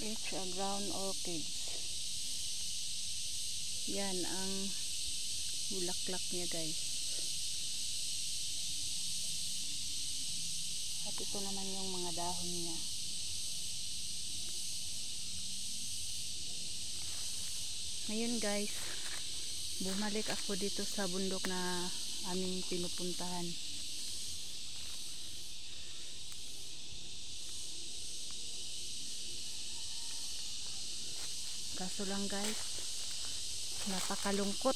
It's a ground orchids. Yan ang bulaklak niya, guys. At ito naman yung mga dahon niya. Ngayon, guys, bumalik ako dito sa bundok na aming pinupuntahan. Kaso lang, guys, napakalungkot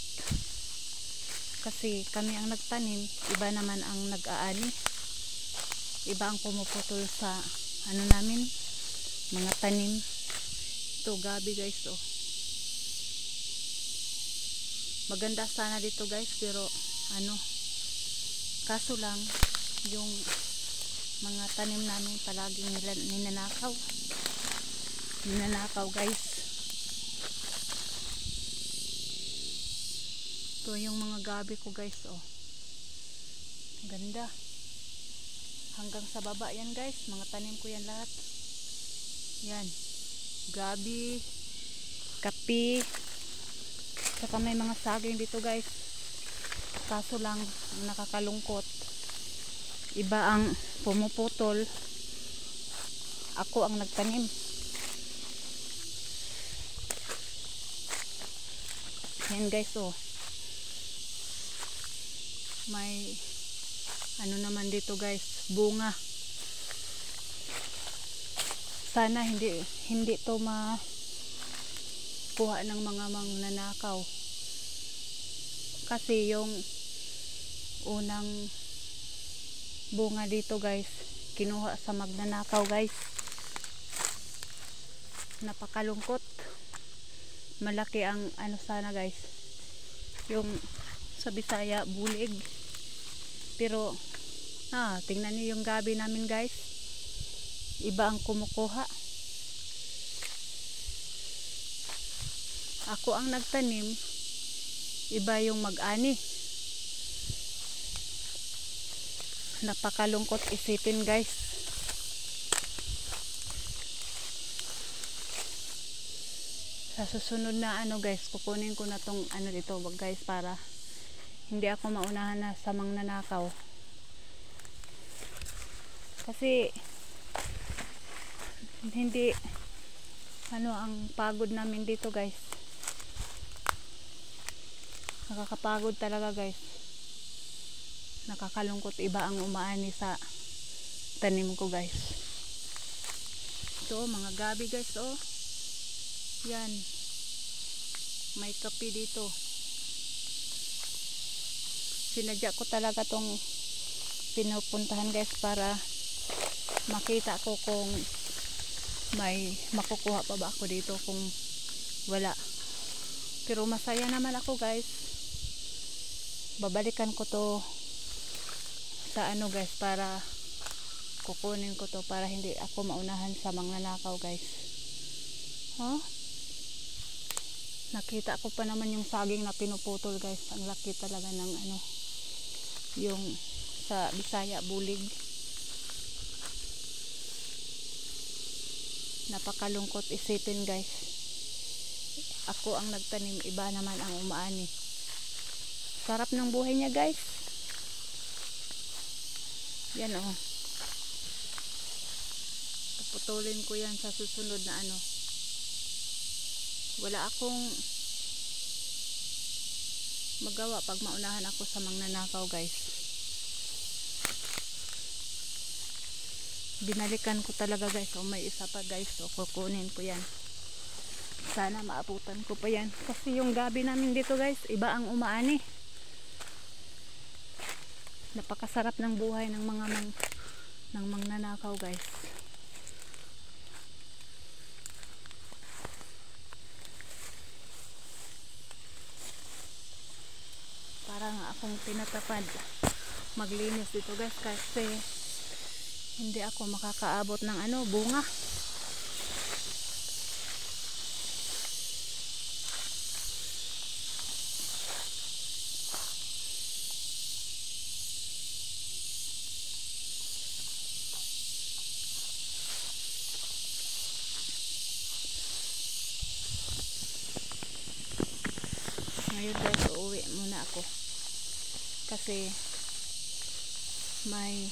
kasi kami ang nagtanim, iba naman ang nag-aani, iba ang pumuputol sa ano namin, mga tanim. Ito gabi, guys, oh. Maganda sana dito, guys, pero ano, kaso lang yung mga tanim namin palaging ninanakaw, guys. Ito yung mga gabi ko, guys, oh. Ganda. Hanggang sa baba yan, guys. Mga tanim ko yan lahat. Yan. Gabi, kapi. Saka may mga saging dito, guys. Kaso lang, nakakalungkot. Iba ang pumuputol. Ako ang nagtanim. Yan, guys, oh. May ano naman dito, guys, bunga. Sana hindi to makuha ng mga mangnanakaw, kasi yung unang bunga dito, guys, kinuha sa magnanakaw, guys. Napakalungkot. Malaki ang ano sana, guys, yung sa Bisaya bulig, pero tingnan niyo yung gabi namin, guys, iba ang kumukuha. Ako ang nagtanim, iba yung mag-ani. Napakalungkot isipin, guys. Sa susunod na ano, guys, kukunin ko na tong ano dito, guys, para hindi ako maunahan na sa mangnanakaw. Kasi hindi ano ang pagod namin dito, guys. Nakakapagod talaga, guys. Nakakalungkot, iba ang umaani sa tanim ko, guys. Ito mga gabi, guys, oh. Yan. May kape dito. Sinadya ko talaga tong pinupuntahan, guys, para makita ko kung may makukuha pa ba ako dito, kung wala. Pero masaya naman ako, guys. Babalikan ko to sa ano, guys, para kukunin ko to para hindi ako maunahan sa mangnanakaw, guys. Nakita ko pa naman yung saging na pinuputol, guys. Ang laki talaga ng ano, yung sa Bisaya bulig. Napakalungkot isipin, guys. Ako ang nagtanim, iba naman ang umaani. Sarap ng buhay niya, guys. Yan, oh. Puputulin ko yan sa susunod na ano. Wala akong magawa pag maunahan ako sa mangnanakaw, guys. Binalikan ko talaga, guys. O may isa pa, guys. O kukunin ko yan. Sana maabutan ko pa yan. Kasi yung gabi namin dito, guys, iba ang umaani. Napakasarap ng buhay ng mga mangnanakaw, guys. Parang akong tinatapad maglinis dito, guys, kasi hindi ako makakaabot ng ano, bunga. kasi may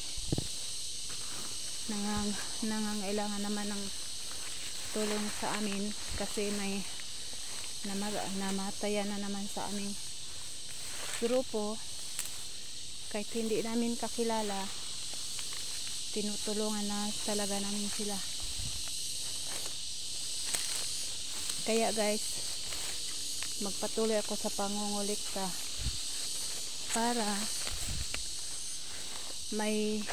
nangangailangan naman ng tulong sa amin kasi may namatayan na naman sa aming grupo. Kahit hindi namin kakilala, tinutulungan na talaga namin sila. Kaya guys, magpatuloy ako sa pangungulikta para may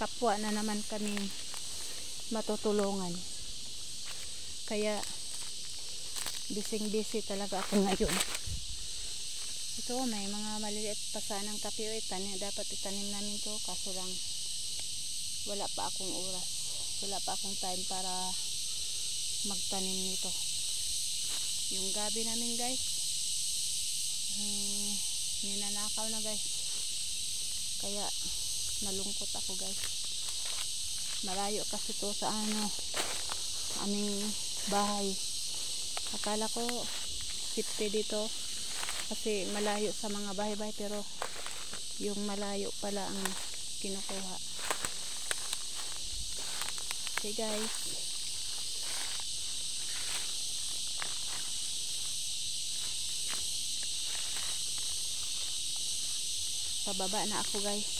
kapwa na naman kaming matutulungan. Kaya busy talaga ako ngayon. Ito, may mga maliliit pa sanang kape. Dapat itanim namin to, kaso lang wala pa akong oras, wala pa akong time para magtanim nito. Yung gabi namin guys, ninanakaw na guys, kaya nalungkot ako guys. Malayo kasi to sa aming bahay. Akala ko safety dito kasi malayo sa mga bahay-bahay, pero yung malayo pala ang kinukuha. Okay guys, pababa na ako guys.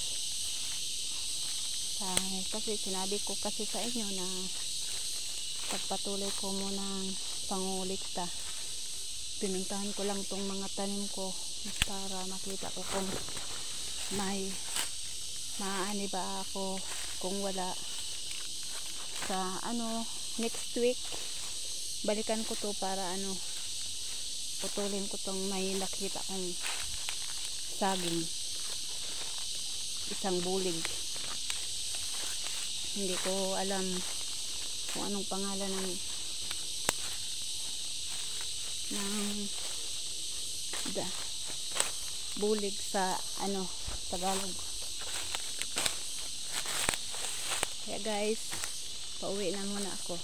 Kasi sinabi ko kasi sa inyo na pagpatuloy ko munang pangulikta. Pinuntahan ko lang tong mga tanim ko para makita ko kung may maaani ba ako. Kung wala, sa next week balikan ko to para putulin ko tong may nakita kong saging, isang bulig. Hindi ko alam kung anong pangalan ng bulig sa Tagalog. Kaya guys, pauwi na muna ako.